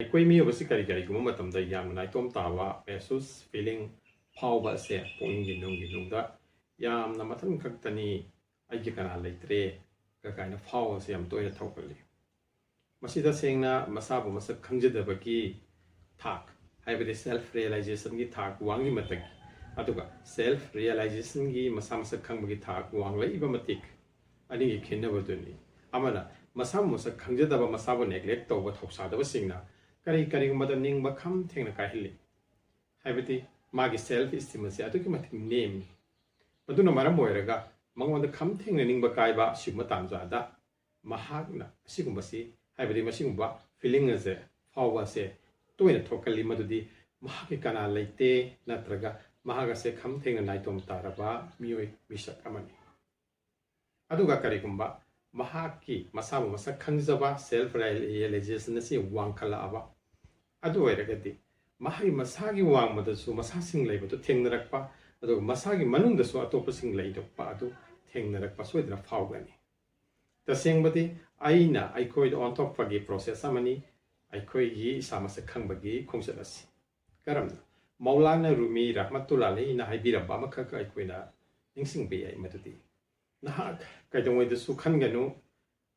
ꯑꯩꯈꯣꯏ ꯃꯤꯑꯣꯏꯕꯁꯤ ꯀꯔꯤꯒꯨꯝꯕ ꯃꯇꯝꯗ ꯌꯥꯝꯅ ꯅꯥꯏꯇꯣꯝ ꯇꯥꯕ ꯄꯦꯁꯨꯁ ꯐꯤꯂꯤꯡ ꯐꯥꯎꯕ ꯑꯁꯦ ꯄꯨꯛꯅꯤꯡꯒꯤ ꯅꯨꯡꯗ ꯌꯥꯝꯅ ꯃꯊꯪ ꯈꯛꯇꯅꯤ ꯑꯩꯒꯤ ꯀꯅꯥ ꯂꯩꯇ꯭ꯔꯦ ꯀꯥꯏꯅ ꯐꯥꯎꯕꯁꯦ ꯌꯥꯝ ꯇꯣꯏꯅ ꯊꯣꯛꯒꯜꯂꯤ ꯃꯁꯤ ꯇꯁꯦꯡꯅ ꯃꯁꯥꯕꯨ ꯃꯁꯛ ꯈꯪꯖꯗꯕꯒꯤ ꯊꯥꯛ ꯍꯥꯏꯕꯗꯤ ꯁꯦꯜꯐ ꯔꯤꯌꯦꯂꯥꯏꯖꯦꯁꯟꯒꯤ ꯊꯥꯛ ꯋꯥꯡꯂꯤ ꯃꯇꯤꯛ ꯑꯗꯨꯒ ꯁꯦꯜꯐ ꯔꯤꯌꯦꯂꯥꯏꯖꯦꯁꯟꯒꯤ ꯃꯁꯥ ꯃꯁꯛ ꯈꯪꯕꯒꯤ ꯊꯥꯛ ꯋꯥꯡꯂꯛꯏꯕ ꯃꯇꯤꯛ ꯑꯅꯤꯒꯤ ꯈꯦꯟꯅꯕꯗꯨꯅꯤ ꯑꯃꯅ ꯃꯁꯥꯕꯨ ꯃꯁꯛ ꯈꯪꯖꯗꯕ ꯃꯁꯥꯕꯨ ꯅꯦꯒ꯭ꯂꯦꯛ ꯇꯧꯕ ꯊꯧꯁꯥꯗꯕꯁꯤꯡꯅ ꯀꯔꯤꯒꯨꯝꯕꯗ ꯅꯤꯡꯕ ꯈꯝ ꯊꯦꯡꯅ ꯀꯥꯏꯍꯜꯂꯤ ꯍꯥꯏꯕꯗꯤ ꯃꯥꯒꯤ ꯁꯦꯜꯐ ꯏꯁꯇꯤꯝ ꯑꯁꯤ ꯑꯗꯨꯛꯀꯤ ꯃꯇꯤꯛ ꯅꯦꯝꯃꯤ ꯃꯗꯨꯅ ꯃꯔꯝ ꯑꯣꯏꯔꯒ ꯃꯉꯣꯟꯗ ꯈꯝ ꯊꯦꯡꯅ ꯅꯤꯡꯕ ꯀꯥꯏꯕ ꯑꯁꯤꯒꯨꯝꯕ ꯇꯥꯟꯖꯥꯗ ꯃꯍꯥꯛꯅ ꯑꯁꯤꯒꯨꯝꯕꯁꯤ ꯍꯥꯏꯕꯗꯤ ꯃꯁꯤꯒꯨꯝꯕ ꯐꯤꯂꯤꯡ ꯑꯁꯦ ꯐꯥꯎꯕ ꯑꯁꯦ ꯇꯣꯏꯅ ꯊꯣꯛꯀꯜꯂꯤ ꯃꯗꯨꯗꯤ ꯃꯍꯥꯛꯀꯤ ꯀꯅꯥ ꯂꯩꯇꯦ ꯅꯠꯇ꯭ꯔꯒ ꯃꯍꯥꯛ ꯑꯁꯦ ꯈꯝ ꯊꯦꯡꯅ ꯅꯥꯏꯇꯣꯝ ꯇꯥꯔꯕ ꯃꯤꯑꯣꯏ ꯃꯤꯁꯛ ꯑꯃꯅꯤ ꯑꯗꯨꯒ ꯀꯔꯤꯒꯨꯝꯕ ꯃꯍꯥꯛꯀꯤ ꯃꯁꯥꯕꯨ ꯃꯁꯛ ꯈꯪꯖꯕ ꯁꯦꯜꯐ ꯔꯤꯌꯦꯂꯥꯏꯖꯦꯁꯟ ꯑꯁꯤ ꯋꯥꯡꯈꯠꯂꯛꯑꯕ ꯑꯗꯨ ꯑꯣꯏꯔꯒꯗꯤ ꯃꯍꯥꯛꯀꯤ ꯃꯁꯥꯒꯤ ꯋꯥꯡꯃꯗꯁꯨ ꯃꯁꯥꯁꯤꯡ ꯂꯩꯕꯗꯨ ꯊꯦꯡꯅꯔꯛꯄ ꯑꯗꯨꯒ ꯃꯁꯥꯒꯤ ꯃꯅꯨꯡꯗꯁꯨ ꯑꯇꯣꯞꯄꯁꯤꯡ ꯂꯩꯔꯛꯄ ꯑꯗꯨ ꯊꯦꯡꯅꯔꯛꯄ ꯁꯣꯏꯗꯅ ꯐꯥꯎꯒꯅꯤ तसेंबदी आईना अखोई ऑनथोपगी प्रोसेस अमनी अखोई इसा मसक खंबगी खोंगचत असि करम मौलाना रूमी रहमतुल्लाह अलैहिना हाइबिरबा अमखक अखोइना निंगसिंग बे आई मदुदी नहा कइदोंगोइदसु खनगनु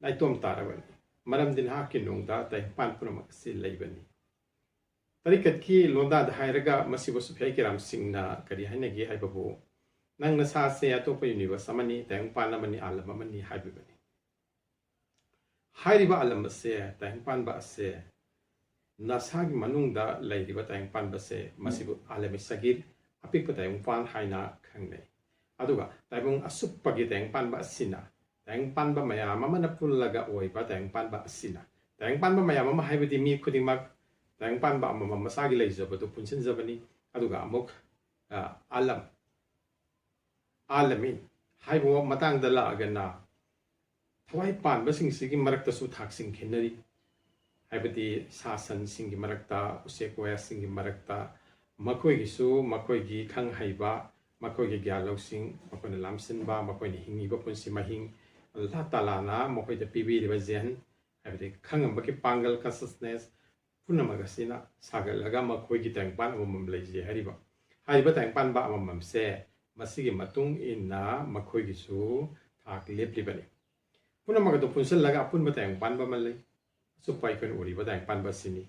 नाइतोम तारबनी मरम दिन हा के नोंगदा तै पान पुनमक सि लैबनी तरिकत की लोंदा धाइरगा मसिबसु फै केराम सिंगना करि हाइनगे हाइबबो नंग नसा से अतोप यूनिवर्स अमनी तैंग पान अमनी आलम अमनी हाइबिबनी हाइरिबा आलम से तैंग पान बा से नसागी मनुंगदा लैरिबा तैंग पान बसे मसिबु आलम सगिर अपिक तैंग पान हाइना खंगनै अदुगा तैबुंग असुप्पगी तैंग पान बा सिना तैंग पान बा मयाम अमना पुल्लगा ओइबा तैंग पान बा सिना तैंग पान बा मयाम अमा हाइबदि मी खुदिंगमक तैंग पान बा अममा मसागी लैजबदु पुनसिनजबनी अदुगा अमुक आलम आलमी हाइबो मतंग दला अगना थवाई पान बसिंगसिगी मरक्तसु थाक्सिंग खिनरी हाइबदि सासन सिंगी मरक्ता उसेकोया सिंगी मरक्ता मकोइगिसु मकोइगी खंग हाइबा मकोइगी ग्यालौसिंग मकोइना लामसिनबा मकोइना हिंगिबा पुनसि महिंग अल्लाह तालाना मकोइदा पिबिरिबा जेन हाइबदि खंगमबकी पांगल कॉन्शियसनेस पुनमगसिना सागलगा मकोइगी तैंगपान अमम लैजे हरिबा हाइबा तैंगपान बा अमम से मसिगी मतुंग इना मकोइगिसु थाक लेप्लिबनी पुनमगदो पुनसलगा अपुनबा तैंगपान बा मलै सुपाई कन उरिबा तैंगपान बा सिनी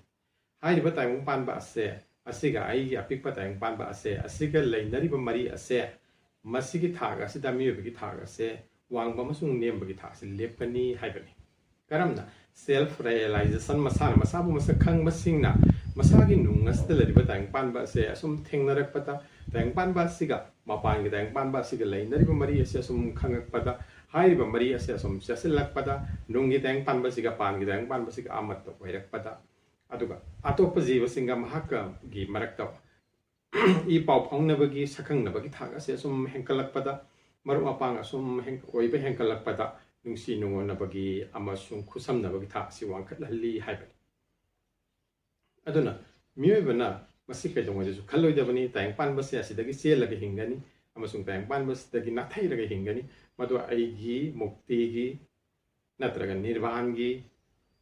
हाइबा तैंगपान बा से असिगा आइगी अपिकपा तैंगपान बा से असिगा लैनरिबा मरी असे मसिगी थाग असिदा मियोबगी थाग असे वांगबा मसुंग नेमबगी थाग से लेपनी हाइबनी करमना सेल्फ रियलाइजेशन मसाना मसाबु मसक खंग मसिंगना मसागी नुंगसदा लरिबा तैंगपान बा से असुम थेंगनरकपता तैंगपान बा सिगा मपानगी तैंगपान बा सिगा लैनरिबा मरी असे असुम खंगकपता हाइरिबा मरी असे असुम चसिलकपदा नुंगी तैंगपान बा सिगा पानगी तैंगपान बा सिगा आमत ओइरकपदा अदुगा अतोप जीवसिंगा महाकगी मरक्ता ई पाउ फौंगनबगी सखंगनबगी थाग असे असुम हेंकलकपदा मरु अपांग असुम ओइबा हेंकलकपदा नुंसी नुंगोनबगी अमसुम खुसमनबगी थाग सि वांखतलहली हाइबनी अदुना मियोइबना मसि कइदोंगजु खल्लोइदबनी तैंगपान बसे असिदगी चेलगा हिंगनी अमसुम तैंगपान बसदगी नाथैरगा हिंगनी मदु आइगी मुक्तिगी नत्रगा निर्वाणगी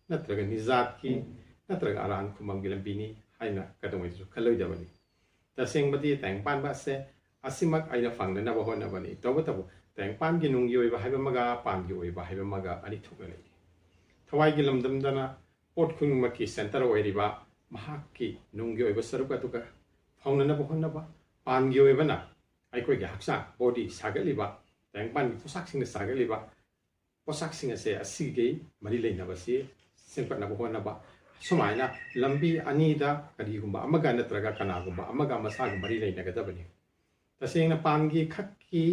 नत्रगा निजातकी नत्रगा अरान खुमंगी लंबिनी हाइना कदोंगजु खल्लोइदबनी तसेंगबदी तैंगपान बसे असिमक आइना फांगनबा होनबनी तबतबु तैंगपान की नुंगी ओइबा हाइबमगा पानगी ओइबा हाइबमगा अनि थुगनै थवाइगी लमदमदना पोट खुंगमकी सेंटर ओइरिबा महाकी नुंगी ओइबा सरुक अतुका फांगनबा होनबा पानगी ओइबना आइकोइगी हक्सा बॉडी सागलिबा तैंगपान की पोसाकसिंग सागलिबा पोसाकसिंग से असिगे मरि लेनबसी सेंपटनबा होनबा सुमाइना लंबी अनीदा करिगुंबा अमगा नत्रगा कनागुंबा अमगा मसाग मरि लेनगदबनी तसेंगना पानगी खक्की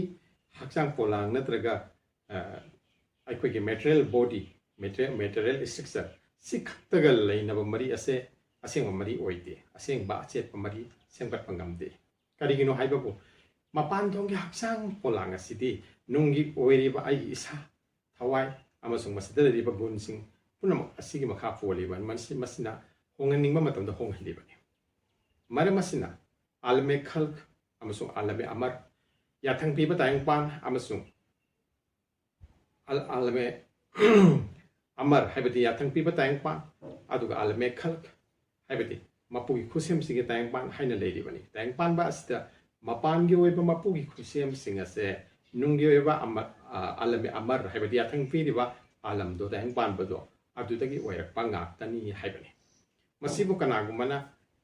हक्सांग पोलांग नत्रगा आइकोइगी मेटेरियल बॉडी मेटेरियल स्ट्रक्चर सि खक्तगा लेनबा मरि असे असेंग मरि ओइदे असेंग बा चेत मरि सेंपट पंगमदे करिगिनो हाइबबो मपान थोंगी हक्सांग पोलांग असिदी नुंगी ओइरिबा आई इसा थवाई अमसुंग मसिदरिबा गुनसिंग पुनम असिगी मखा पोलिबा मनसि मसिना होंगनिंगबा मतमदा होंगलिबनी मरमसिना आलमे खल्क अमसुंग आलमे अमर याथंग पीबा तैंगपान अमसुंग आलमे अमर हाइबदी याथंग पीबा तैंगपान अदुगा आलमे खल्क ꯍꯥꯏꯕꯗꯤ ꯃꯄꯨꯒꯤ ꯈꯨꯠꯁꯦꯝꯁꯤꯡꯒꯤ ꯇꯥꯏꯌꯡꯄꯥꯟ ꯍꯥꯏꯅ ꯂꯩꯔꯤꯕꯅꯤ ꯇꯥꯏꯌꯡꯄꯥꯟꯕ ꯑꯁꯤꯗ ꯃꯄꯥꯟꯒꯤ ꯑꯣꯏꯕ ꯃꯄꯨꯒꯤ ꯈꯨꯠꯁꯦꯝꯁꯤꯡ ꯑꯁꯦ ꯅꯨꯡꯒꯤ ꯑꯣꯏꯕ ꯑꯂꯝ ꯑꯃꯔ ꯍꯥꯏꯕꯗꯤ ꯌꯥꯊꯪ ꯄꯤꯔꯤꯕ ꯑꯂꯝꯗꯣ ꯇꯥꯏꯌꯡꯄꯥꯟꯕꯗꯣ ꯑꯗꯨꯗꯒꯤ ꯑꯣꯏꯔꯛꯄ ꯉꯥꯛꯇꯅꯤ ꯍꯥꯏꯕꯅꯤ ꯃꯁꯤꯕꯨ ꯀꯅꯥꯒꯨꯝꯕꯅ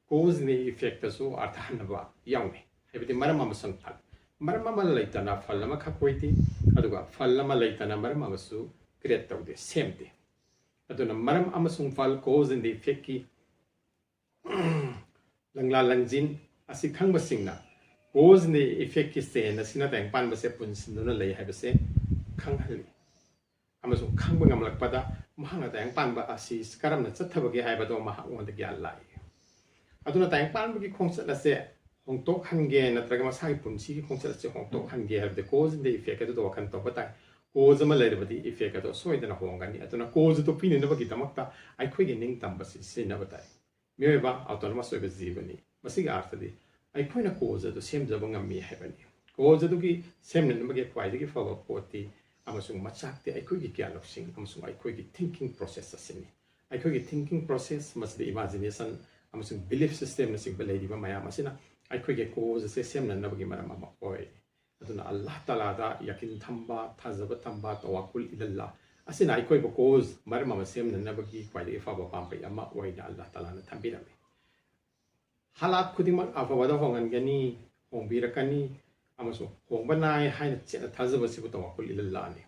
ꯀꯣꯖꯅꯤ ꯏꯐꯦꯛꯇꯁꯨ ꯑꯥꯔꯊꯍꯟꯅꯕ ꯌꯥꯎꯅꯩ ꯍꯥꯏꯕꯗꯤ ꯃꯔꯝ ꯑꯃꯁꯨꯡ ꯐꯜ ꯃꯔꯝ ꯑꯃ ꯂꯩꯇꯅ ꯐꯜ ꯑꯃꯈꯛ ꯑꯣꯏꯗꯦ ꯑꯗꯨꯒ ꯐꯜ ꯑꯃ ꯂꯩꯇꯅ ꯃꯔꯝ ꯑꯃꯁꯨ ꯀ꯭ꯔꯤꯌꯦꯠ ꯇꯧꯗꯦ ꯁꯦꯝꯗꯦ ꯑꯗꯨꯅ ꯃꯔꯝ ꯑꯃꯁꯨꯡ ꯐꯜ ꯀꯣꯖ ꯑꯦꯟ ꯏꯐꯦꯛꯀꯤ ꯂꯪꯂꯥ ꯂꯪꯖꯤꯟ ꯑꯁꯤ ꯈꯪꯕꯁꯤꯡꯅ ꯀꯣꯖ ꯑꯦꯟ ꯏꯐꯦꯛꯀꯤ ꯆꯦꯟ ꯑꯁꯤꯅ ꯇꯥꯏꯌꯡꯄꯥꯟꯕꯁꯦ ꯄꯨꯟꯁꯤꯟꯗꯨꯅ ꯂꯩ ꯍꯥꯏꯕꯁꯦ ꯈꯪꯍꯜꯂꯤ ꯑꯃꯁꯨꯡ ꯈꯪꯕ ꯉꯝꯂꯛꯄꯗ ꯃꯍꯥꯛꯅ ꯇꯥꯏꯌꯡꯄꯥꯟꯕ ꯑꯁꯤ ꯀꯔꯝꯅ ꯆꯠꯊꯕꯒꯦ ꯍꯥꯏꯕꯗꯣ ꯃꯍꯥꯛꯉꯣꯟꯗ ꯒ꯭ꯌꯥꯟ ꯂꯥꯛꯏ ꯑꯗꯨꯅ ꯇꯥꯏꯌꯡꯄꯥꯟꯕꯒꯤ ꯈꯣꯡꯆꯠ ꯑꯁꯦ ꯍꯣꯡꯇꯣꯛꯍꯟꯒꯦ ꯅꯠꯇ꯭ꯔꯒ ꯃꯁꯥꯒꯤ ꯄꯨꯟꯁꯤꯒꯤ ꯈꯣꯡꯆꯠ ꯑꯁꯦ ꯍꯣꯡꯇꯣꯛꯍꯟꯒꯦ ꯍꯥꯏꯕꯗꯤ ꯀꯣꯖ ꯑꯦꯟ ꯏꯐꯦꯛ ꯑꯗꯨꯗ ꯋꯥꯈꯜ ꯇꯧꯕ ꯇꯥꯏ ꯀꯣꯖ ꯑꯃ ꯂꯩꯔꯕꯗꯤ ꯏꯐꯦꯛ ꯑꯗꯣ ꯁꯣꯏꯗꯅ ꯍꯣꯡꯒꯅꯤ ꯑꯗꯨꯅ ꯀꯣꯖꯗꯨ ꯄꯤꯅꯅꯕꯒꯤꯗꯃꯛꯇ ꯑꯩꯈꯣꯏꯒꯤ ꯅꯤꯡꯇꯝꯕꯁꯤ ꯁꯤꯖꯤꯟꯅꯕ ꯇꯥꯏ ꯃꯤꯑꯣꯏꯕ ꯑꯣꯇꯣꯅꯣꯃꯁ ꯑꯣꯏꯕ ꯖꯤꯕꯅꯤ ꯃꯁꯤꯒꯤ ꯑꯥꯔꯊꯗꯤ ꯑꯩꯈꯣꯏꯅ ꯀꯣꯖ ꯑꯗꯨ ꯁꯦꯝꯖꯕ ꯉꯝꯃꯤ ꯍꯥꯏꯕꯅꯤ ꯀꯣꯖ ꯑꯗꯨꯒꯤ ꯁꯦꯝꯅꯅꯕꯒꯤ ꯈ꯭ꯋꯥꯏꯗꯒꯤ ꯐꯕ ꯄꯣꯠꯇꯤ ꯑꯃꯁꯨꯡ ꯃꯆꯥꯛꯇꯤ ꯑꯩꯈꯣꯏꯒꯤ ꯒ꯭ꯌꯥꯟ ꯂꯧꯁꯤꯡ ꯑꯃꯁꯨꯡ ꯑꯩꯈꯣꯏꯒꯤ ꯊꯤꯡꯀꯤꯡ ꯄ꯭ꯔꯣꯁꯦꯁ ꯑꯁꯤꯅꯤ ꯑꯩꯈꯣꯏꯒꯤ ꯊꯤꯡꯀꯤꯡ ꯄ꯭ꯔꯣꯁꯦꯁ ꯃꯁꯤꯗ ꯏꯃꯥꯖꯤꯅꯦꯁꯟ ꯑꯃꯁꯨꯡ ꯕꯤꯂꯤꯐ ꯁꯤꯁꯇꯦꯝꯅꯆꯤꯡꯕ ꯂꯩꯔꯤꯕ ꯃꯌꯥꯝ ꯑꯁꯤꯅ ꯑꯩꯈꯣꯏꯒꯤ ꯀꯣꯖ ꯑꯁꯦ ꯁꯦꯝꯅꯅꯕꯒꯤ ꯃꯔꯝ ꯑꯃ ꯑꯣꯏ ꯑꯗꯨꯅ ꯑꯜꯂꯥꯍ ꯇꯥꯂꯥꯗ ꯌꯥꯀꯤꯟ ꯊꯝꯕ ꯊꯥꯖꯕ ꯊꯝꯕ ꯇꯋꯥꯀꯨꯜ ꯏꯂꯜꯂꯥ ꯑꯁꯤꯅ ꯑꯩꯈꯣꯏꯕꯨ ꯀꯣꯖ ꯃꯔꯝ ꯑꯃ ꯁꯦꯝꯅꯅꯕꯒꯤ ꯈ꯭ꯋꯥꯏꯗꯒꯤ ꯐꯕ ꯄꯥꯝꯕꯩ ꯑꯃ ꯑꯣꯏꯅ ꯑꯜꯂꯥꯍ ꯇꯥꯂꯥꯅ ꯊꯝꯕꯤꯔꯝꯃꯤ ꯍꯥꯂꯥꯠ ꯈꯨꯗꯤꯡꯃꯛ ꯑꯐꯕꯗ ꯍꯣꯡꯍꯟꯒꯅꯤ ꯍꯣꯡꯕꯤꯔꯛꯀꯅꯤ ꯑꯃꯁꯨꯡ ꯍꯣꯡꯕ ꯅꯥꯏ ꯍꯥꯏꯅ ꯆꯦꯠꯅ ꯊꯥꯖꯕꯁꯤꯕꯨ ꯇꯋꯥꯀꯨꯜ ꯏꯂꯜꯂꯥꯍꯅꯤ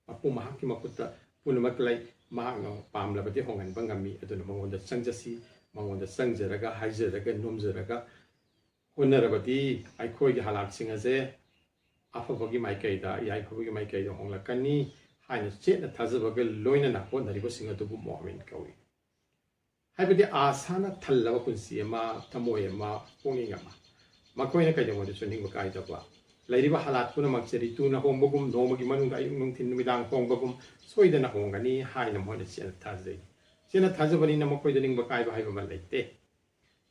ꯃꯄꯨ ꯃꯍꯥꯛꯀꯤ ꯃꯈꯨꯠꯇ ꯄꯨꯝꯅꯃꯛ ꯂꯩ ꯃꯍꯥꯛꯅ ꯄꯥꯝꯂꯕꯗꯤ ꯍꯣꯡꯍꯟꯕ ꯉꯝꯃꯤ ꯑꯗꯨꯅ ꯃꯉꯣꯟꯗ ꯆꯪꯖꯁꯤ ꯃꯉꯣꯟꯗ ꯆꯪꯖꯔꯒ ꯍꯥꯏꯖꯔꯒ ꯅꯣꯝꯖꯔꯒ ꯍꯣꯠꯅꯔꯕꯗꯤ ꯑꯩꯈꯣꯏꯒꯤ ꯍꯥꯂꯥꯠꯁꯤꯡ ꯑꯁꯦ ꯑꯐꯕꯒꯤ ꯃꯥꯏꯀꯩꯗ ꯌꯥꯏꯐꯕꯒꯤ ꯃꯥꯏꯀꯩꯗ ꯍꯣꯡꯂꯛꯀꯅꯤ ꯍꯥꯏꯅ ꯆꯦꯠꯅ ꯊꯥꯖꯕꯒ ꯂꯣꯏꯅꯅ ꯍꯣꯠꯅꯔꯤꯕꯁꯤꯡ ꯑꯗꯨꯕꯨ ꯃꯨꯑꯃꯤꯟ ꯀꯧꯏ ꯍꯥꯏꯕꯗꯤ ꯑꯥꯁꯥꯅ ꯊꯜꯂꯕ ꯄꯨꯟꯁꯤ ꯑꯃ ꯊꯃꯣꯏ ꯑꯃ ꯄꯨꯛꯅꯤꯡ ꯑꯃ ꯃꯈꯣꯏꯅ ꯀꯩꯗꯧꯉꯩꯗꯁꯨ ꯅꯤꯡꯕ ꯀꯥꯏꯗꯕ ꯂꯩꯔꯤꯕ ꯍꯥꯂꯥꯠ ꯄꯨꯝꯅꯃꯛꯁꯦ ꯔꯤꯇꯨꯅ ꯍꯣꯡꯕꯒꯨꯝ ꯅꯣꯡꯃꯒꯤ ꯃꯅꯨꯡꯗ ꯑꯌꯨꯛ ꯅꯨꯡꯊꯤꯟ ꯅꯨꯃꯤꯗꯥꯡ ꯍꯣꯡꯕꯒꯨꯝ ꯁꯣꯏꯗꯅ ꯍꯣꯡꯒꯅꯤ ꯍꯥꯏꯅ ꯃꯣꯏꯅ ꯆꯦꯠꯅ ꯊꯥꯖꯩ ꯆꯦꯠꯅ ꯊꯥꯖꯕꯅꯤꯅ ꯃꯈꯣꯏꯗ ꯅꯤꯡꯕ ꯀꯥꯏꯕ ꯍꯥꯏꯕ ꯑꯃ ꯂꯩꯇꯦ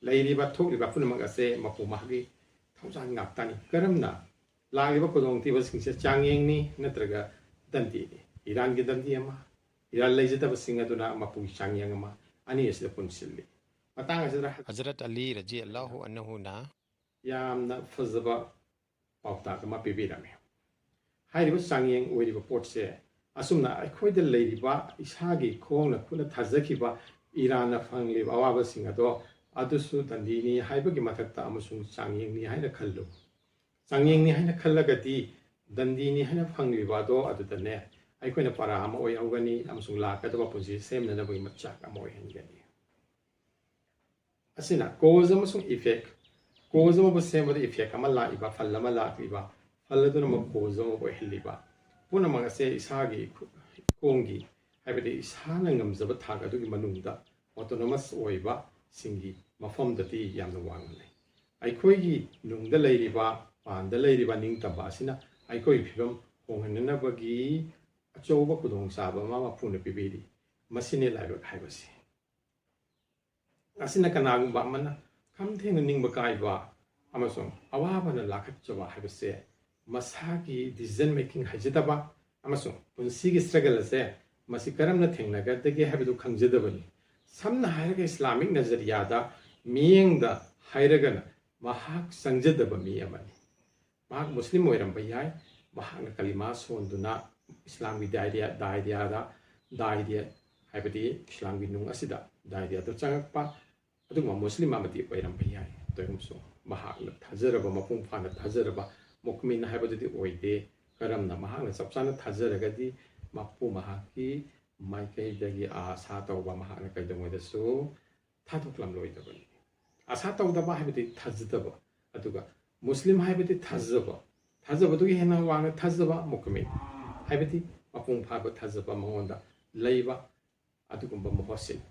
ꯂꯩꯔꯤꯕ ꯊꯣꯛꯂꯤꯕ ꯄꯨꯝꯅꯃꯛ ꯑꯁꯦ ꯃꯄꯨ ꯃꯍꯥꯛꯀꯤ ꯊꯧꯖꯥꯜ ꯉꯥꯛꯇꯅꯤ ꯀꯔꯝꯅ ꯂꯥꯛꯂꯤꯕ ꯈꯨꯗꯣꯡꯊꯤꯕꯁꯤꯡꯁꯦ ꯆꯥꯡꯌꯦꯡꯅꯤ ꯅꯠꯇ꯭ꯔꯒ ꯗꯟꯗꯤꯅꯤ ꯏꯔꯥꯟꯒꯤ ꯗꯟꯗꯤ ꯑꯃ ꯏꯔꯥꯟ ꯂꯩꯖꯗꯕꯁꯤꯡ ꯑꯗꯨꯅ ꯃꯄꯨꯒꯤ ꯆꯥꯡꯌꯦꯡ ꯑꯃ ꯑꯅꯤ ꯑꯁꯤꯗ ꯄꯨꯟꯁꯤꯜꯂꯤ ꯃꯇꯥꯡ ꯑꯁꯤꯗ Hazrat Ali Raji Allahu Anhu na ꯌꯥꯝꯅ ꯐꯖꯕ ꯄꯥꯎꯇꯥꯛ ꯑꯃ ꯄꯤꯕꯤꯔꯝꯃꯤ ꯍꯥꯏꯔꯤꯕ ꯆꯥꯡꯌꯦꯡ ꯑꯣꯏꯔꯤꯕ ꯄꯣꯠꯁꯦ ꯑꯁꯨꯝꯅ ꯑꯩꯈꯣꯏꯗ ꯂꯩꯔꯤꯕ ꯏꯁꯥꯒꯤ ꯈꯣꯡꯅ ꯈꯨꯠꯅ ꯊꯥꯖꯈꯤꯕ ꯏꯔꯥꯟꯅ ꯐꯪꯂꯤꯕ ꯑꯋꯥꯕꯁꯤꯡ ꯑꯗꯣ ꯑꯗꯨꯁꯨ ꯗꯟꯗꯤꯅꯤ ꯍꯥꯏꯕꯒꯤ ꯃꯊꯛꯇ ꯑꯃꯁꯨꯡ ꯆꯥꯡꯌꯦꯡꯅꯤ ꯍꯥꯏꯅ ꯈꯜꯂꯨ ꯆꯥꯡꯌꯦꯡꯅꯤ ꯍꯥꯏꯅ ꯈꯜꯂꯒꯗꯤ ꯗꯟꯗꯤꯅꯤ ꯍꯥꯏꯅ ꯐꯪꯂꯤꯕ ꯑꯗꯣ ꯑꯗꯨꯗꯅꯦ ꯑꯩꯈꯣꯏꯅ ꯄꯔꯥ ꯑꯃ ꯑꯣꯏꯍꯧꯒꯅꯤ ꯑꯃꯁꯨꯡ ꯂꯥꯛꯀꯗꯕ ꯄꯨꯟꯁꯤ ꯁꯦꯝꯅꯅꯕꯒꯤ ꯃꯆꯥꯛ ꯑꯃ ꯑꯣꯏꯍꯟꯒꯅꯤ ꯑꯁꯤꯅ ꯀꯣꯖ ꯑꯃꯁꯨꯡ ꯏꯐꯦꯛ ꯀꯣꯖ ꯑꯃꯕꯨ ꯁꯦꯝꯕꯗ ꯏꯐꯦꯛ ꯑꯃ ꯂꯥꯛꯏꯕ ꯐꯜ ꯑꯃ ꯂꯥꯛꯂꯤꯕ ꯐꯜ ꯑꯗꯨꯅ ꯑꯃꯨꯛ ꯀꯣꯖ ꯑꯃ ꯑꯣꯏꯍꯜꯂꯤꯕ ꯄꯨꯝꯅꯃꯛ ꯑꯁꯦ ꯏꯁꯥꯒꯤ ꯈꯣꯡꯒꯤ ꯍꯥꯏꯕꯗꯤ ꯏꯁꯥꯅ ꯉꯝꯖꯕ ꯊꯥꯛ ꯑꯗꯨꯒꯤ ꯃꯅꯨꯡꯗ ꯑꯣꯇꯣꯅꯣꯃꯁ ꯑꯣꯏꯕ ꯁꯤꯡꯒꯤ ꯃꯐꯝꯗꯗꯤ ꯌꯥꯝꯅ ꯋꯥꯡꯅ ꯂꯩ ꯑꯩꯈꯣꯏꯒꯤ ꯅꯨꯡꯗ ꯂꯩꯔꯤꯕ ꯄꯥꯟꯗ ꯂꯩꯔꯤꯕ ꯅꯤꯡꯇꯝꯕ ꯑꯁꯤꯅ ꯑꯩꯈꯣꯏꯒꯤ ꯐꯤꯕꯝ ꯍꯣꯡꯍꯟꯅꯅꯕꯒꯤ ꯑꯆꯧꯕ ꯈꯨꯗꯣꯡꯆꯥꯕ ꯑꯃ ꯃꯄꯨꯅ ꯄꯤꯕꯤꯔꯤ ꯃꯁꯤꯅꯤ ꯂꯥꯏꯕꯛ ꯍꯥꯏꯕꯁꯤ ꯑꯁꯤꯅ ꯀꯅꯥꯒꯨꯝꯕ ꯑꯃꯅ ꯈꯝꯊꯦꯡꯅ ꯅꯤꯡꯕ ꯀꯥꯏꯕ ꯑꯃꯁꯨꯡ ꯑꯋꯥꯕꯅ ꯂꯥꯛꯈꯠꯆꯕ ꯍꯥꯏꯕꯁꯦ ꯃꯁꯥꯒꯤ ꯗꯤꯁꯤꯖꯟ ꯃꯦꯀꯤꯡ ꯍꯩꯖꯗꯕ ꯑꯃꯁꯨꯡ ꯄꯨꯟꯁꯤꯒꯤ ꯁ꯭ꯇ꯭ꯔꯒꯜ ꯑꯁꯦ ꯃꯁꯤ ꯀꯔꯝꯅ ꯊꯦꯡꯅꯒꯗꯒꯦ ꯍꯥꯏꯕꯗꯨ ꯈꯪꯖꯗꯕꯅꯤ ꯁꯝꯅ ꯍꯥꯏꯔꯒ ꯏꯁꯂꯥꯃꯤꯛ ꯅꯖꯔꯤꯌꯥꯗ ꯃꯤꯠꯌꯦꯡꯗ ꯍꯥꯏꯔꯒꯅ ꯃꯍꯥꯛ ꯆꯪꯖꯗꯕ ꯃꯤ ꯑꯃꯅꯤ ꯃꯍꯥꯛ ꯃꯨꯁꯂꯤꯝ ꯑꯣꯏꯔꯝꯕ ꯌꯥꯏ ꯃꯍꯥꯛꯅ ꯀꯂꯤꯃꯥ ꯁꯣꯟꯗꯨꯅ ꯏꯁꯂꯥꯝꯒꯤ ꯗꯥꯏꯔꯤꯌꯥ ꯍꯥꯏꯕꯗꯤ ꯏꯁꯂꯥꯝꯒꯤ ꯅꯨꯡ ꯑꯁꯤꯗ ꯗꯥꯏꯔꯤꯌꯥꯗ ꯆꯪꯉꯛꯄ ꯑꯗꯨꯒꯨꯝꯕ ꯃꯨꯁꯂꯤꯝ ꯑꯃꯗꯤ ꯑꯣꯏꯔꯝꯕ ꯌꯥꯏ ꯑꯗꯨꯒꯨꯝꯕꯁꯨ ꯃꯍꯥꯛꯅ ꯊꯥꯖꯔꯕ ꯃꯄꯨꯡ ꯐꯥꯅ ꯊꯥꯖꯔꯕ ꯃꯨꯛꯃꯤꯟ ꯍꯥꯏꯕꯗꯨꯗꯤ ꯑꯣꯏꯗꯦ ꯀꯔꯝꯅ ꯃꯍꯥꯛꯅ ꯆꯞ ꯆꯥꯅ ꯊꯥꯖꯔꯒꯗꯤ ꯃꯄꯨ ꯃꯍꯥꯛꯀꯤ ꯃꯥꯏꯀꯩꯗꯒꯤ ꯑꯥꯁꯥ ꯇꯧꯕ ꯃꯍꯥꯛꯅ ꯀꯩꯗꯧꯉꯩꯗꯁꯨ ꯊꯥꯗꯣꯛꯂꯝꯂꯣꯏꯗꯕꯅꯤ ꯑꯥꯁꯥ ꯇꯧꯗꯕ ꯍꯥꯏꯕꯗꯤ ꯊꯥꯖꯗꯕ ꯑꯗꯨꯒ ꯃꯨꯁꯂꯤꯝ ꯍꯥꯏꯕꯗꯤ ꯊꯥꯖꯕ ꯊꯥꯖꯕꯗꯨꯒꯤ ꯍꯦꯟꯅ ꯋꯥꯡꯅ ꯊꯥꯖꯕ ꯃꯨꯛꯃꯤꯟ ꯍꯥꯏꯕꯗꯤ ꯃꯄꯨꯡ ꯐꯥꯕ ꯊꯥꯖꯕ ꯃꯉꯣꯟꯗ ꯂꯩꯕ ꯑꯗꯨꯒꯨꯝꯕ ꯃꯍꯣꯠꯁꯤꯡ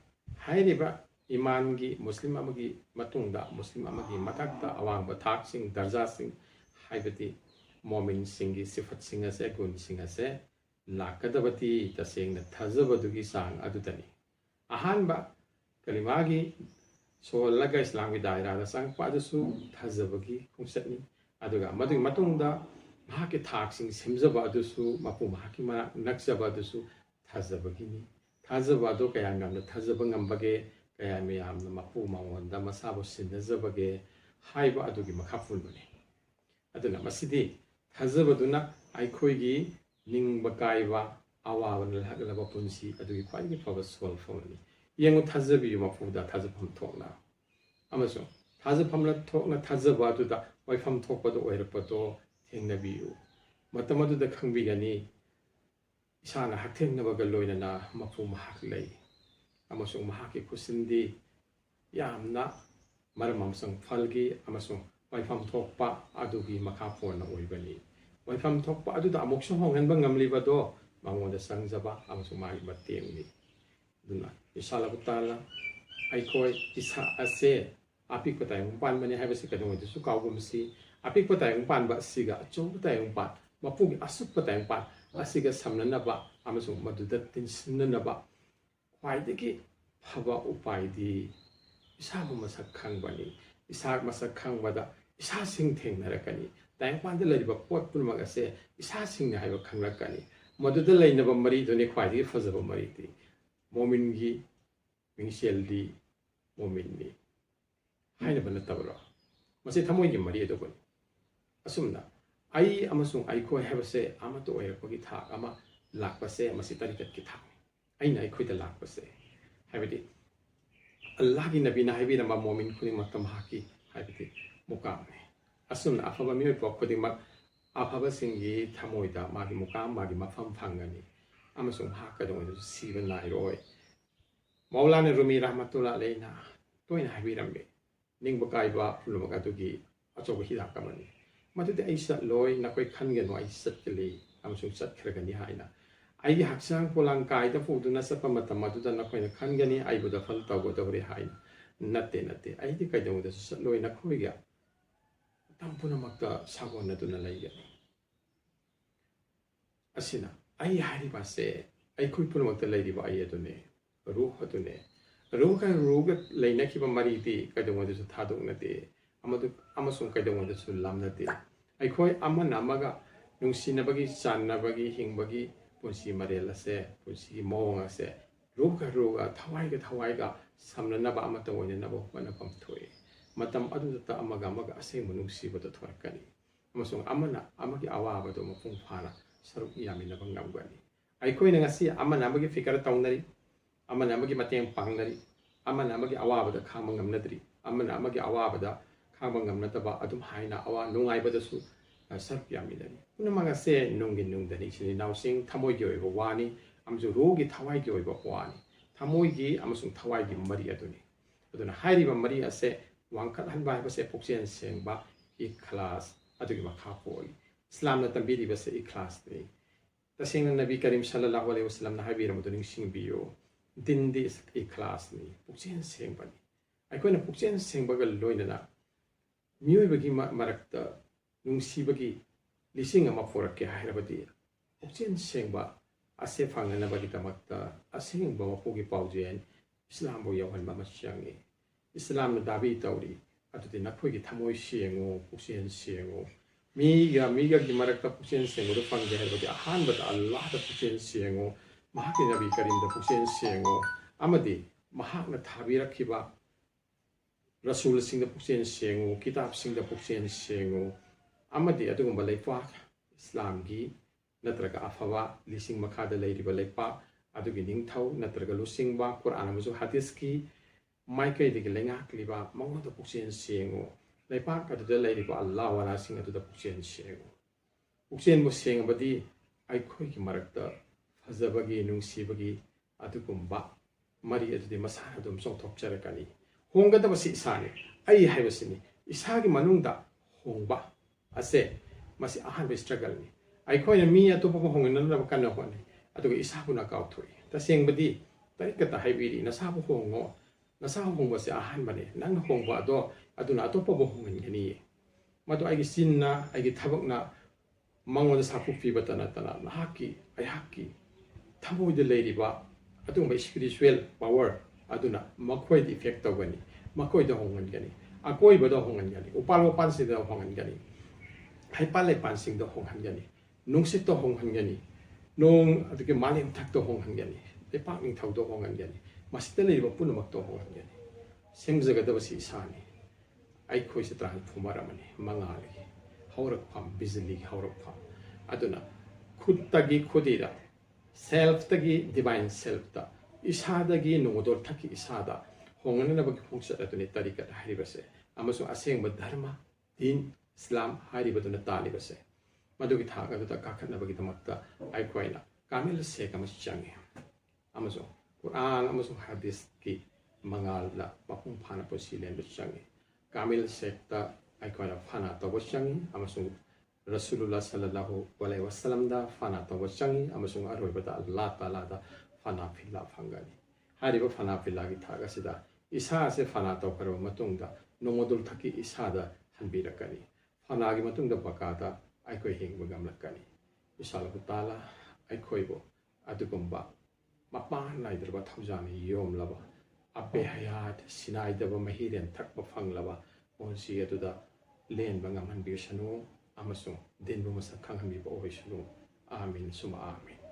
ꯍꯥꯏꯔꯤꯕ ꯏꯃꯥꯟꯒꯤ ꯃꯨꯁꯂꯤꯝ ꯑꯃꯒꯤ ꯃꯇꯨꯡꯗ ꯃꯨꯁꯂꯤꯝ ꯑꯃꯒꯤ ꯃꯊꯛꯇ ꯑꯋꯥꯡꯕ ꯊꯥꯛꯁꯤꯡ ꯗꯔꯖꯥꯁꯤꯡ ꯍꯥꯏꯕꯗꯤ ꯃꯣꯃꯤꯟꯁꯤꯡꯒꯤ ꯁꯤꯐꯠꯁꯤꯡ ꯑꯁꯦ ꯒꯨꯟꯁꯤꯡ ꯑꯁꯦ ꯂꯥꯛꯀꯗꯕꯗꯤ ꯇꯁꯦꯡꯅ ꯊꯥꯖꯕꯗꯨꯒꯤ ꯆꯥꯡ ꯑꯗꯨꯗꯅꯤ ꯑꯍꯥꯟꯕ ꯀꯂꯤꯃꯥꯒꯤ ꯁꯣꯜꯂꯒ ꯏꯁꯂꯥꯝꯒꯤ ꯗꯥꯏꯔꯥꯗ ꯆꯪꯉꯛꯄ ꯑꯗꯨꯁꯨ ꯊꯥꯖꯕꯒꯤ ꯈꯣꯡꯆꯠꯅꯤ ꯑꯗꯨꯒ ꯃꯗꯨꯒꯤ ꯃꯇꯨꯡꯗ ꯃꯍꯥꯛꯀꯤ ꯊꯥꯛꯁꯤꯡ ꯁꯦꯝꯖꯕ ꯑꯗꯨꯁꯨ ꯃꯄꯨ ꯃꯍꯥꯛꯀꯤ ꯃꯅꯥꯛ ꯅꯛꯆꯕ ꯑꯗꯨꯁꯨ ꯊꯥꯖꯕꯒꯤꯅꯤ ꯊꯥꯖꯕ ꯑꯗꯨ ꯀꯌꯥ ꯌꯥꯝꯅ ꯊꯥꯖꯕ ꯉꯝꯕꯒꯦ ꯀꯌꯥ ꯃꯌꯥꯝꯅ ꯃꯄꯨ ꯃꯉꯣꯟꯗ ꯃꯁꯥꯕꯨ ꯁꯤꯟꯅꯖꯕꯒꯦ ꯍꯥꯏꯕ ꯑꯗꯨꯒꯤ ꯃꯈꯥ ꯄꯣꯟꯕꯅꯤ ꯑꯗꯨꯅ ꯃꯁꯤꯗꯤ ꯊꯥꯖꯕꯗꯨꯅ ꯑꯩꯈꯣꯏꯒꯤ ꯅꯤꯡꯕ ꯀꯥꯏꯕ ꯑꯋꯥꯕꯅ ꯂꯥꯛꯂꯕ ꯄꯨꯟꯁꯤ ꯑꯗꯨꯒꯤ ꯈ꯭ꯋꯥꯏꯗꯒꯤ ꯐꯕ ꯁꯣꯜꯐꯝ ꯑꯃꯅꯤ ꯌꯦꯡꯉꯨ ꯊꯥꯖꯕꯤꯌꯨ ꯃꯄꯨꯗ ꯊꯥꯖꯐꯝ ꯊꯣꯛꯅ ꯑꯃꯁꯨꯡ ꯊꯥꯖꯐꯝ ꯊꯣꯛꯅ ꯊꯥꯖꯕ ꯑꯗꯨꯗ ꯑꯣꯏꯐꯝ ꯊꯣꯛꯄꯗꯣ ꯑꯣꯏꯔꯛꯄꯗꯣ ꯊꯦꯡꯅꯕꯤꯌꯨ ꯃꯇꯝ ꯑꯗꯨꯗ ꯈꯪꯕꯤꯒꯅꯤ ꯏꯁꯥꯅ ꯍꯛꯊꯦꯡꯅꯕꯒ ꯂꯣꯏꯅꯅ ꯃꯄꯨ ꯃꯍꯥꯛ ꯂꯩ ꯑꯃꯁꯨꯡ ꯃꯍꯥꯛꯀꯤ ꯈꯨꯠꯁꯤꯟꯗꯤ ꯌꯥꯝꯅ ꯃꯔꯝ ꯑꯃꯁꯨꯡ ꯐꯜꯒꯤ ꯑꯃꯁꯨꯡ ꯑꯣꯏꯐꯝ ꯊꯣꯛꯄ ꯑꯗꯨꯒꯤ ꯃꯈꯥ ꯄꯣꯟꯅ ꯑꯣꯏꯕꯅꯤ ꯑꯣꯏꯐꯝ ꯊꯣꯛꯄ ꯑꯗꯨꯗ ꯑꯃꯨꯛꯁꯨ ꯍꯣꯡꯍꯟꯕ ꯉꯝꯂꯤꯕꯗꯣ ꯃꯉꯣꯟꯗ ꯆꯪꯖꯕ ꯑꯃꯁꯨꯡ ꯃꯥꯒꯤ ꯃꯇꯦꯡꯅꯤ ꯑꯗꯨꯅ ꯏꯁꯥꯂꯕꯨ ꯇꯥꯜꯅ ꯑꯩꯈꯣꯏ ꯏꯁꯥ ꯑꯁꯦ ꯑꯄꯤꯛꯄ ꯇꯥꯏꯕꯪ ꯄꯥꯟꯕꯅꯤ ꯍꯥꯏꯕꯁꯤ ꯀꯩꯗꯧꯉꯩꯗꯁꯨ ꯀꯥꯎꯒꯨꯝꯁꯤ ꯑꯄꯤꯛꯄ ꯇꯥꯏꯕꯪ ꯄꯥꯟꯕ ꯑꯁꯤꯒ ꯑꯆꯧꯕ ꯇꯥꯏꯕꯪ ꯄꯥꯟ ꯃꯄꯨꯒꯤ ꯑꯁꯨꯛꯄ ꯇꯥꯏꯕꯪ ꯄꯥꯟ ꯑꯁꯤꯒ ꯁꯝꯅꯅꯕ ꯑꯃꯁꯨꯡ ꯃꯗꯨꯗ ꯇꯤꯟꯁꯤꯟꯅꯅꯕ ꯈ꯭ꯋꯥꯏꯗꯒꯤ ꯐꯕ ꯎꯄꯥꯏꯗꯤ ꯏꯁꯥꯕꯨ ꯃꯁꯛ ꯈꯪꯕꯅꯤ ꯏꯁꯥ ꯃꯁꯛ ꯈꯪꯕꯗ ꯏꯁꯥꯁꯤꯡ ꯊꯦꯡꯅꯔꯛꯀꯅꯤ ꯇꯥꯏꯕꯪꯄꯥꯟꯗ ꯂꯩꯔꯤꯕ ꯄꯣꯠ ꯄꯨꯝꯅꯃꯛ ꯑꯁꯦ ꯏꯁꯥꯁꯤꯡꯅ ꯍꯥꯏꯕ ꯈꯪꯂꯛꯀꯅꯤ ꯃꯗꯨꯗ ꯂꯩꯅꯕ ꯃꯔꯤꯗꯨꯅꯤ ꯈ꯭ꯋꯥꯏꯗꯒꯤ ꯐꯖꯕ ꯃꯔꯤꯗꯤ ꯃꯣꯃꯤꯟꯒꯤ ꯃꯤꯡꯁꯦꯜꯗꯤ ꯃꯣꯃꯤꯟꯅꯤ ꯍꯥꯏꯅꯕ ꯅꯠꯇꯕ꯭ꯔꯣ ꯃꯁꯤ ꯊꯃꯣꯏꯒꯤ ꯃꯔꯤ ꯑꯗꯨꯕꯨꯅꯤ ꯑꯁꯨꯝꯅ ꯑꯩ ꯑꯃꯁꯨꯡ ꯑꯩꯈꯣꯏ ꯍꯥꯏꯕꯁꯦ ꯑꯃꯠꯇ ꯑꯣꯏꯔꯛꯄꯒꯤ ꯊꯥꯛ ꯑꯃ ꯂꯥꯛꯄꯁꯦ ꯃꯁꯤ ꯇꯔꯤꯀꯠꯀꯤ ꯊꯥꯛꯅꯤ ꯑꯩꯅ ꯑꯩꯈꯣꯏꯗ ꯂꯥꯛꯄꯁꯦ ꯍꯥꯏꯕꯗꯤ ꯑꯜꯂꯥꯍꯒꯤ ꯅꯕꯤꯅ ꯍꯥꯏꯕꯤꯔꯝꯕ ꯃꯣꯃꯤꯟ ꯈꯨꯗꯤꯡꯃꯛꯇ ꯃꯍꯥꯛꯀꯤ ꯍꯥꯏꯕꯗꯤ ꯃꯨꯀꯥꯝꯅꯤ ꯑꯁꯨꯝꯅ ꯑꯐꯕ ꯃꯤꯑꯣꯏ ꯈꯨꯗꯤꯡꯃꯛ ꯑꯐꯕꯁꯤꯡꯒꯤ ꯊꯃꯣꯏꯗ ꯃꯥꯒꯤ ꯃꯨꯀꯥꯝ ꯃꯥꯒꯤ ꯃꯐꯝ ꯐꯪꯒꯅꯤ ꯑꯃꯁꯨꯡ ꯃꯍꯥꯛ ꯀꯩꯗꯧꯉꯩꯗꯁꯨ ꯁꯤꯕ ꯅꯥꯏꯔꯣꯏ ꯃꯧꯂꯥꯅ ꯔꯨꯃꯤ ꯔꯍꯃꯇꯨꯜꯂꯥ ꯑꯂꯩꯍꯤꯅ ꯇꯣꯏꯅ ꯍꯥꯏꯕꯤꯔꯝꯃꯤ ꯅꯤꯡꯕ ꯀꯥꯏꯕ ꯄꯨꯝꯅꯃꯛ ꯑꯗꯨꯒꯤ ꯑꯆꯧꯕ ꯍꯤꯗꯥꯛ ꯑꯃꯅꯤ ꯃꯗꯨꯗꯤ ꯑꯩ ꯆꯠꯂꯣꯏ ꯅꯈꯣꯏ ꯈꯟꯒꯅꯨ ꯑꯩ ꯆꯠꯀꯅꯤ ꯑꯃꯁꯨꯡ ꯆꯠꯈ꯭ꯔꯒꯅꯤ ꯍꯥꯏꯅ ꯑꯩꯒꯤ ꯍꯛꯆꯥꯡ ꯄꯣꯂꯥꯡ ꯀꯥꯏꯗ ꯄꯨꯗꯨꯅ ꯆꯠꯄ ꯃꯇꯝ ꯑꯗꯨꯗ ꯅꯈꯣꯏꯅ ꯈꯟꯒꯅꯤ ꯑꯩꯕꯨ ꯗꯐꯟ ꯇꯧꯒꯗꯧꯔꯦ ꯍꯥꯏꯅ ꯅꯠꯇꯦ ꯑꯩꯗꯤ ꯀꯩꯗꯧꯉꯩꯗꯁꯨ ꯆꯠꯂꯣꯏ ꯅꯈꯣꯏꯒ ꯃꯇꯝ ꯄꯨꯝꯅꯃꯛꯇ ꯁꯥꯒꯣꯟꯅꯗꯨꯅ ꯂꯩꯒꯅꯤ ꯑꯁꯤꯅ ꯑꯩ ꯍꯥꯏꯔꯤꯕ ꯑꯁꯦ ꯑꯩꯈꯣꯏ ꯄꯨꯝꯅꯃꯛꯇ ꯂꯩꯔꯤꯕ ꯑꯩ ꯑꯗꯨꯅꯦ ꯔꯨꯍ ꯑꯗꯨꯅꯦ ꯔꯨꯍꯒ ꯂꯩꯅꯈꯤꯕ ꯃꯔꯤꯗꯤ ꯀꯩꯗꯧꯉꯩꯗꯁꯨ ꯊꯥꯗꯣꯛꯅꯗꯦ ꯑꯃꯁꯨꯡ ꯀꯩꯗꯧꯉꯩꯗꯁꯨ ꯂꯥꯞꯅꯗꯦ ꯑꯩꯈꯣꯏ ꯑꯃꯅ ꯑꯃꯒ ꯅꯨꯡꯁꯤꯅꯕꯒꯤ ꯆꯥꯟꯅꯕꯒꯤ ꯍꯤꯡꯕꯒꯤ ꯄꯨꯟꯁꯤ ꯃꯔꯦꯜ ꯑꯁꯦ ꯄꯨꯟꯁꯤꯒꯤ ꯃꯑꯣꯡ ꯑꯁꯦ ꯔꯨꯍꯒ ꯊꯋꯥꯏꯒ ꯁꯝꯅꯅꯕ ꯑꯃꯠꯇ ꯑꯣꯏꯅꯅꯕ ꯍꯣꯠꯅꯐꯝ ꯊꯣꯛꯏ ꯃꯇꯝ ꯑꯗꯨꯗ ꯑꯃꯒ ꯑꯁꯦꯡꯕ ꯅꯨꯡꯁꯤꯕꯗ ꯊꯣꯔꯛꯀꯅꯤ ꯑꯃꯁꯨꯡ ꯑꯃꯅ ꯑꯃꯒꯤ ꯑꯋꯥꯕꯗꯨ ꯃꯄꯨꯡ ꯐꯥꯅ ꯁꯔꯨꯛ ꯌꯥꯃꯤꯟꯅꯕ ꯉꯝꯒꯅꯤ ꯑꯩꯈꯣꯏꯅ ꯉꯁꯤ ꯑꯃꯅ ꯑꯃꯒꯤ ꯐꯤꯀꯔ ꯇꯧꯅꯔꯤ ꯑꯃꯅ ꯑꯃꯒꯤ ꯃꯇꯦꯡ ꯄꯥꯡꯅꯔꯤ ꯑꯃꯅ ꯑꯃꯒꯤ ꯑꯋꯥꯕꯗ ꯈꯥꯡꯕ ꯉꯝꯅꯗ꯭ꯔꯤ ꯑꯃꯅ ꯑꯃꯒꯤ ꯑꯋꯥꯕꯗ ꯈꯥꯡꯕ ꯉꯝꯅꯗꯕ ꯑꯗꯨꯝ ꯍꯥꯏꯅ ꯅꯨꯡꯉꯥꯏꯕꯗꯁꯨ ꯁꯔꯨꯛ ꯌꯥꯃꯤꯟꯅꯔꯤ ꯄꯨꯝꯅꯃꯛ ꯑꯁꯦ ꯅꯨꯡꯒꯤ ꯅꯨꯡꯗꯅꯤ ꯏꯆꯤꯟ ꯏꯅꯥꯎꯁꯤꯡ ꯊꯃꯣꯏꯒꯤ ꯑꯣꯏꯕ ꯋꯥꯅꯤ ꯑꯃꯁꯨꯡ ꯔꯨꯍꯒꯤ ꯊꯋꯥꯏꯒꯤ ꯑꯣꯏꯕ ꯋꯥꯅꯤ ꯊꯃꯣꯏꯒꯤ ꯑꯃꯁꯨꯡ ꯊꯋꯥꯏꯒꯤ ꯃꯔꯤ ꯑꯗꯨꯅꯤ ꯑꯗꯨꯅ ꯍꯥꯏꯔꯤꯕ ꯃꯔꯤ ꯑꯁꯦ ꯋꯥꯡꯈꯠꯍꯟꯕ ꯍꯥꯏꯕꯁꯦ ꯄꯨꯛꯆꯦꯜ ꯁꯦꯡꯕ ꯏꯈ꯭ꯂꯥꯁ ꯑꯗꯨꯒꯤ ꯃꯈꯥ ꯄꯣꯜꯂꯤ ꯏꯁꯂꯥꯝꯅ ꯇꯝꯕꯤꯔꯤꯕꯁꯦ ꯏꯈ꯭ꯂꯥꯁꯅꯤ तसेंग नबी करीम सल्लल्लाहु अलैहि वसल्लम ना हाइबिरमदु निंगसिंबियो दिनदी इखलासनी पुक्चेन सेंबनी अखोइना पुक्चेन सेंबगा लोइनना मियोइबगी मरक्ता नुंगसिबगी लिसिंग अमा फोरक्के हाइरबदी पुक्चेन सेंबा असे फांगनबगी तमक्ता असेंगबा मपुगी पाउजेन इस्लाम बो यवहनबा मसियांगे इस्लाम ना दाबी तौरी अतुदि नखोइगी थमोइ सेंगो पुक्चेन सेंगो मीगा की मरक्ता पुक्चेन सेंगो फंगे है अहानबद अल्लाह दा पुक्चेन सेंगो महाके नबी करीम दा पुक्चेन सेंगो अमदि महाकना थाबिरखिबा रसूल सिंह दा पुक्चेन सेंगो किताब सिंह दा पुक्चेन सेंगो अमदि अदुगुंबा लेपा इस्लाम की नत्रगा अफवा लिसिंग मखादा लेरिबा लेपा अदुगि निंगथौ नत्रगा लुसिंगबा कुरान अमसु हदीस की माइकै दिगि लेंगाक्लिबा मंगोदा पुक्चेन सेंगो लेपाक अदुदा लेरिबा अल्लाह वाला सिंह अदुदा पुक्चेन सेंगो पुक्चेन बु सेंगबदी आइखोइगी मरक्ता फजबगी नुंगसिबगी अदुगुंबा मरी अदुदि मसाना अदुम चोंथोकचरकनी होंगदबसि इसाने आई हाइबसिनी इसागी मनुंगदा होंगबा असे मसि अहानबे स्ट्रगलनी आइखोइना मी अतोपबो होंगननबा कन्ना होने अदुगा इसाबुना काउथोइ तसेंगबदी तरिकता हाइबिरी नसाबु होंगो नसा होंगबसे अहानबने नंग होंगबा अदो अदुना अतोपबो होंगनगनी मदु आइगी सिन्ना आइगी थबकना मंगोदा साफु पिबता नतना महाकी आइहाकी थमोइदे लेरिबा अदुंबा स्पिरिचुअल पावर अदुना मखोइदे इफेक्ट तौगनी मखोइदे होंगनगनी अकोइबदो होंगनगनी उपाल उपानसिदे होंगनगनी हाइपाले पानसिंगदो होंगनगनी नुंगसितो होंगनगनी नोंग अदुगे मालेम थक्तो होंगनगनी लेपाक निंथौदो होंगनगनी ꯃꯁꯤꯗ ꯂꯩꯔꯤꯕ ꯄꯨꯝꯅꯃꯛ ꯇꯧꯍꯟꯒꯅꯤ ꯁꯦꯝꯖꯒꯗꯕꯁꯤ ꯏꯁꯥꯅꯤ ꯑꯩꯈꯣꯏꯁꯤ ꯇ꯭ꯔꯥꯟꯁꯐꯣꯔꯃꯔ ꯑꯃꯅꯤ ꯃꯉꯥꯜꯒꯤ ꯍꯧꯔꯛꯐꯝ ꯕꯤꯖꯂꯤꯒꯤ ꯍꯧꯔꯛꯐꯝ ꯑꯗꯨꯅ ꯈꯨꯠꯇꯒꯤ ꯈꯨꯗꯤꯗ ꯁꯦꯜꯐꯇꯒꯤ ꯗꯤꯚꯥꯏꯟ ꯁꯦꯜꯐꯇ ꯏꯁꯥꯗꯒꯤ ꯅꯣꯡꯃꯗꯣꯜ ꯊꯛꯀꯤ ꯏꯁꯥꯗ ꯍꯣꯡꯅꯅꯕꯒꯤ ꯈꯣꯡꯆꯠ ꯑꯗꯨꯅꯤ ꯇꯔꯤꯀꯠ ꯍꯥꯏꯔꯤꯕꯁꯦ ꯑꯃꯁꯨꯡ ꯑꯁꯦꯡꯕ ꯙꯔꯃ ꯗꯤꯟ ꯏꯁꯂꯥꯝ ꯍꯥꯏꯔꯤꯕꯗꯨꯅ ꯇꯥꯜꯂꯤꯕꯁꯦ ꯃꯗꯨꯒꯤ ꯊꯥꯛ ꯑꯗꯨꯗ ꯀꯥꯈꯠꯅꯕꯒꯤꯗꯃꯛꯇ ꯑꯩꯈꯣꯏꯅ ꯀꯥꯃꯤꯜ ꯁꯦꯛ ꯑꯃ ꯆꯪꯉꯤ ꯑꯃꯁꯨꯡ ꯀꯨꯔꯥꯟ ꯑꯃꯁꯨꯡ ꯍꯗꯤꯁꯀꯤ ꯃꯉꯥꯜꯗ ꯃꯄꯨꯡ ꯐꯥꯅ ꯄꯨꯟꯁꯤ ꯂꯦꯟꯕ ꯆꯪꯉꯤ ꯀꯥꯃꯤꯜ ꯁꯦꯛꯇ ꯑꯩꯈꯣꯏꯅ ꯐꯅ ꯇꯧꯕ ꯆꯪꯉꯤ ꯑꯃꯁꯨꯡ ꯔꯁꯨꯂꯨꯜlah ꯁꯜꯂꯜꯂꯥꯍꯨ ꯑꯂꯩꯍꯤ ꯋꯁꯜꯂꯝꯗ ꯐꯅ ꯇꯧꯕ ꯆꯪꯉꯤ ꯑꯃꯁꯨꯡ ꯑꯔꯣꯏꯕꯗ ꯑꯜꯂꯥꯍ ꯇꯥꯂꯥꯗ ꯐꯅꯥ ꯐꯤꯜꯂꯥ ꯐꯪꯒꯅꯤ ꯍꯥꯏꯔꯤꯕ ꯐꯅꯥ ꯐꯤꯜꯂꯥꯒꯤ ꯊꯥꯛ ꯑꯁꯤꯗ ꯏꯁꯥ ꯑꯁꯤ ꯐꯅꯥ ꯇꯧꯈ꯭ꯔꯕ ꯃꯇꯨꯡꯗ ꯅꯣꯡꯃꯗꯣꯜ ꯊꯛꯀꯤ ꯏꯁꯥꯗ ꯍꯟꯕꯤꯔꯛꯀꯅꯤ ꯐꯅꯥꯒꯤ ꯃꯇꯨꯡꯗ ꯕꯀꯥꯗ ꯑꯩꯈꯣꯏ ꯍꯤꯡꯕ ꯉꯝꯂꯛꯀꯅꯤ ꯏꯁꯥꯜꯂꯥꯍꯨ ꯇꯥꯂꯥ ꯑꯩꯈꯣꯏꯕꯨ ꯑꯗꯨꯒꯨꯝꯕ ꯃꯄꯥꯟ ꯅꯥꯏꯗ꯭ꯔꯕ ꯊꯧꯖꯥꯜꯅ ꯌꯣꯝꯂꯕ ꯑꯕꯦ ꯍꯌꯥꯠ ꯁꯤꯅꯥꯏꯗꯕ ꯃꯍꯤꯔꯦꯟ ꯊꯛꯄ ꯐꯪꯂꯕ ꯄꯨꯟꯁꯤ ꯑꯗꯨꯗ ꯂꯦꯟꯕ ꯉꯝꯍꯟꯕꯤꯁꯅꯨ ꯑꯃꯁꯨꯡ ꯗꯤꯟꯕꯨ ꯃꯁꯛ ꯈꯪꯍꯟꯕꯤꯕ ꯑꯣꯏꯁꯅꯨ ꯑꯥꯃꯤꯟ ꯁꯨꯃ ꯑꯥꯃꯤꯟ